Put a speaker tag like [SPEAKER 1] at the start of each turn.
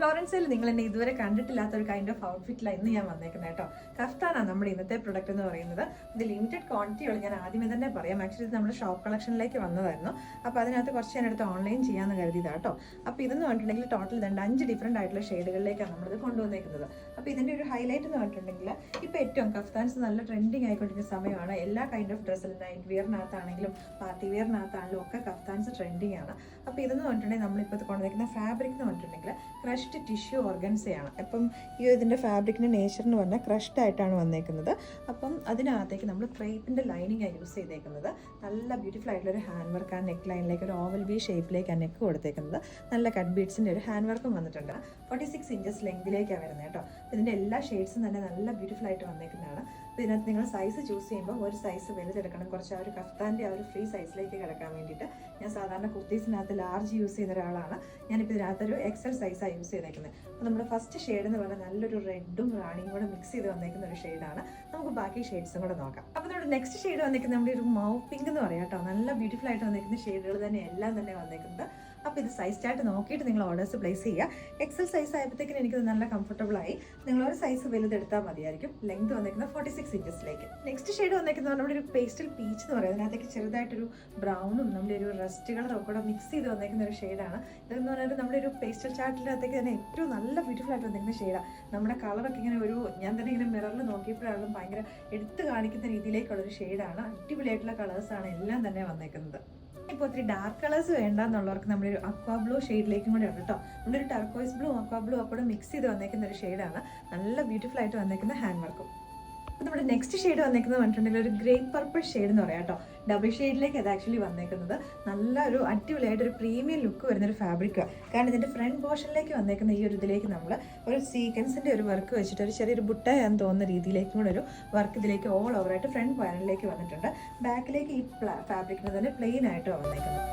[SPEAKER 1] ഫ്ലോറൻസിൽ നിങ്ങൾ എന്നെ ഇതുവരെ കണ്ടിട്ടില്ലാത്ത ഒരു കൈൻഡ് ഓഫ് ഔട്ട്ഫിറ്റിലാണ് ഇന്ന് ഞാൻ വന്നേക്കുന്നത് കേട്ടോ. കഫ്താനാണ് നമ്മുടെ ഇന്നത്തെ പ്രൊഡക്റ്റ് എന്ന് പറയുന്നത്. ഇത് ലിമിറ്റഡ് ക്വാണ്ടിറ്റി ഉള്ള, ഞാൻ ആദ്യമേ തന്നെ പറയാം. ആക്ച്വലി ഇത് നമ്മുടെ ഷോപ്പ് കളക്ഷനിലേക്ക് വന്നതായിരുന്നു. അപ്പോൾ അതിനകത്ത് കുറച്ച് ഞാൻ എടുത്ത് ഓൺലൈൻ ചെയ്യാമെന്ന് കരുതിയതാണ് കേട്ടോ. അപ്പോൾ ഇതെന്ന് പറഞ്ഞിട്ടുണ്ടെങ്കിൽ ടോട്ടൽ 5 ഡിഫറെൻ്റ് ആയിട്ടുള്ള ഷെയ്ഡുകളിലേക്കാണ് നമ്മളിത് കൊണ്ടുവന്നേക്കുന്നത്. അപ്പോൾ ഇതിൻ്റെ ഒരു ഹൈലൈറ്റ് എന്ന് പറഞ്ഞിട്ടുണ്ടെങ്കിൽ ഇപ്പോൾ ഏറ്റവും കഫ്താൻസ് നല്ല ട്രെൻഡിങ് ആയിക്കൊണ്ടിരിക്കുന്ന സമയമാണ്. എല്ലാ കൈൻഡ് ഓഫ് ഡ്രസ്സിലും നൈറ്റ് വിയറിനകത്താണെങ്കിലും പാർട്ടി വിയറിനകത്താണെങ്കിലും ഒക്കെ കഫ്താൻസ് ട്രെൻഡിങ് ആണ്. അപ്പോൾ ഇതെന്ന് പറഞ്ഞിട്ടുണ്ടെങ്കിൽ നമ്മളിപ്പോൾ ഇത് കൊണ്ടുവന്നിരിക്കുന്ന ഫാബ്രിക് എന്ന് പറഞ്ഞിട്ടുണ്ടെങ്കിൽ ക്രഷ്ഡ് ടിഷ്യൂ ഓർഗൻസയാണ്. അപ്പം ഇതിൻ്റെ ഫാബ്രിക്കിൻ്റെ നേച്ചർ എന്ന് പറഞ്ഞാൽ ക്രഷ്ഡ് ആയിട്ടാണ് വന്നേക്കുന്നത്. അപ്പം അതിനകത്തേക്ക് നമ്മൾ ക്രേപ്പിൻ്റെ ലൈനിങ്ങാണ് യൂസ് ചെയ്തേക്കുന്നത്. നല്ല ബ്യൂട്ടിഫുൾ ആയിട്ടുള്ള ഒരു ഹാൻഡ് വർക്ക് ആ നെക്ക് ലൈനിലേക്ക് ഒരു ഓവൽ വി ഷേപ്പിലേക്ക് ആ നെക്ക് കൊടുത്തേക്കുന്നത്. നല്ല കട്ട് ബീഡ്സിൻ്റെ ഒരു ഹാൻഡ് വർക്കും വന്നിട്ടുണ്ട്. 46 ഇഞ്ചസ് ലെങ്തിലേക്കാണ് വരുന്നത് കേട്ടോ. ഇതിൻ്റെ എല്ലാ ഷെയ്ഡ്സും തന്നെ നല്ല ബ്യൂട്ടിഫുൾ ആയിട്ട് വന്നേക്കുന്നതാണ്. അപ്പോൾ ഇതിനകത്ത് നിങ്ങൾ സൈസ് ചൂസ് ചെയ്യുമ്പോൾ ഒരു സൈസ് വലുതെടുക്കണം. കുറച്ച് ആ ഒരു കഫ്താൻ്റെ ആ ഒരു ഫ്രീ സൈസിലേക്ക് കിടക്കാൻ വേണ്ടിയിട്ട്. ഞാൻ സാധാരണ കുർത്തീസിനകത്ത് ലാർജ് യൂസ് ചെയ്യുന്ന ഒരാളാണ്. ഞാനിപ്പോൾ ഇതിനകത്തൊരു എക്സൽ സൈസാണ് യൂസ് ചെയ്തേക്കുന്നത്. അപ്പോൾ നമ്മുടെ ഫസ്റ്റ് ഷെയ്ഡ് എന്ന് പറഞ്ഞാൽ നല്ലൊരു റെഡും റാണിയും കൂടെ മിക്സ് ചെയ്ത് വന്നേക്കുന്ന ഒരു ഷെയ്ഡാണ്. നമുക്ക് ബാക്കി ഷെയ്ഡ്സും കൂടെ നോക്കാം. അപ്പോൾ നമ്മുടെ നെക്സ്റ്റ് ഷെയ്ഡ് വന്നേക്കുന്നത് നമ്മുടെ ഒരു മൗ പിങ്ക് എന്ന് പറയാം കേട്ടോ. നല്ല ബ്യൂട്ടിഫുൾ ആയിട്ട് വന്നേക്കുന്ന ഷെയ്ഡുകൾ തന്നെ എല്ലാം തന്നെ വന്നേക്കുന്നത്. അപ്പോൾ ഇത് സൈസ് ചാർട്ട് നോക്കിയിട്ട് നിങ്ങൾ ഓർഡേഴ്സ് പ്ലേസ് ചെയ്യുക. എക്സൽ സൈസ് ആയപ്പോഴത്തേക്കും എനിക്കത് നല്ല കംഫർട്ടബിൾ ആയി. നിങ്ങൾ ഒരു സൈസ് വലുതെടുത്താൽ മതിയായിരിക്കും. ലെങ്ത് വന്നേക്കുന്നത് 46 ഇഞ്ചസിലേക്ക്. നെക്സ്റ്റ് ഷെയ്ഡ് വന്നേക്കുന്നത് നമ്മുടെ ഒരു പേസ്റ്റൽ പീച്ച് എന്ന് പറയുന്നത്. അതിനകത്തേക്ക് ചെറുതായിട്ടൊരു ബ്രൗണും നമ്മുടെ ഒരു റസ്റ്റ് കളറും കൂടെ മിക്സ് ചെയ്ത് വന്നേക്കുന്ന ഒരു ഷെയ്ഡാണ്. ഇതെന്ന് പറഞ്ഞാൽ നമ്മുടെ ഒരു പേസ്റ്റൽ ചാർട്ടിനകത്തേക്ക് തന്നെ ഏറ്റവും നല്ല ബ്യൂട്ടിഫുൾ ആയിട്ട് വന്നിരിക്കുന്ന ഷെയ്ഡാണ്. നമ്മുടെ കളറൊക്കെ ഇങ്ങനെ ഒരു ഞാൻ തന്നെ ഇങ്ങനെ മിററിൽ നോക്കിയപ്പോഴാണെങ്കിലും ഭയങ്കര എടുത്ത് കാണിക്കുന്ന രീതിയിലേക്കുള്ളൊരു ഷെയ്ഡാണ്. അടിപൊളിയായിട്ടുള്ള കളേഴ്സാണ് എല്ലാം തന്നെ വന്നേക്കുന്നത്. ഇപ്പോൾ ഒത്തിരി ഡാർക്ക് കളേഴ്സ് വേണ്ടെന്നുള്ളവർക്ക് നമ്മുടെ ഒരു അക്വാ ബ്ലൂ ഷെയ്ഡിലേക്കും കൂടെ ഉണ്ട് കേട്ടോ. നമ്മുടെ ഒരു ടർക്കോയ്സ് ബ്ലൂ അക്വാ ബ്ലൂ ഒക്കെ മിക്സ് ചെയ്ത് വന്നേക്കുന്ന ഒരു ഷെയ്ഡാണ്. നല്ല ബ്യൂട്ടിഫുൾ ആയിട്ട് വന്നേക്കുന്ന ഹാൻഡ് വർക്കും. നമ്മുടെ നെക്സ്റ്റ് ഷെയ്ഡ് വന്നേക്കുന്നത് പറഞ്ഞിട്ടുണ്ടെങ്കിൽ ഒരു ഗ്രേ പർപ്പിൾ ഷെയ്ഡ് എന്ന് പറയാം കേട്ടോ. ഡബിൾ ഷെയ്ഡിലേക്ക് അത് ആക്ച്വലി വന്നേക്കുന്നത്. നല്ല ഒരു അടിപൊളിയായിട്ട് ഒരു പ്രീമിയം ലുക്ക് വരുന്നൊരു ഫാബ്രിക്കാണ്. കാരണം ഇതിൻ്റെ ഫ്രണ്ട് പോർഷനിലേക്ക് വന്നേക്കുന്ന ഈ ഒരു ഇതിലേക്ക് നമ്മൾ ഒരു സീക്വൻസിൻ്റെ ഒരു വർക്ക് വെച്ചിട്ട് ഒരു ചെറിയൊരു ബുട്ടയാന്ന് തോന്നുന്ന രീതിയിലേക്കും കൂടെ ഒരു വർക്ക് ഇതിലേക്ക് ഓൾ ഓവറായിട്ട് ഫ്രണ്ട് പാനലിലേക്ക് വന്നിട്ടുണ്ട്. ബാക്കിലേക്ക് ഈ ഫാബ്രിക്കിന് തന്നെ പ്ലെയിൻ ആയിട്ട് വന്നേക്കുന്നത്.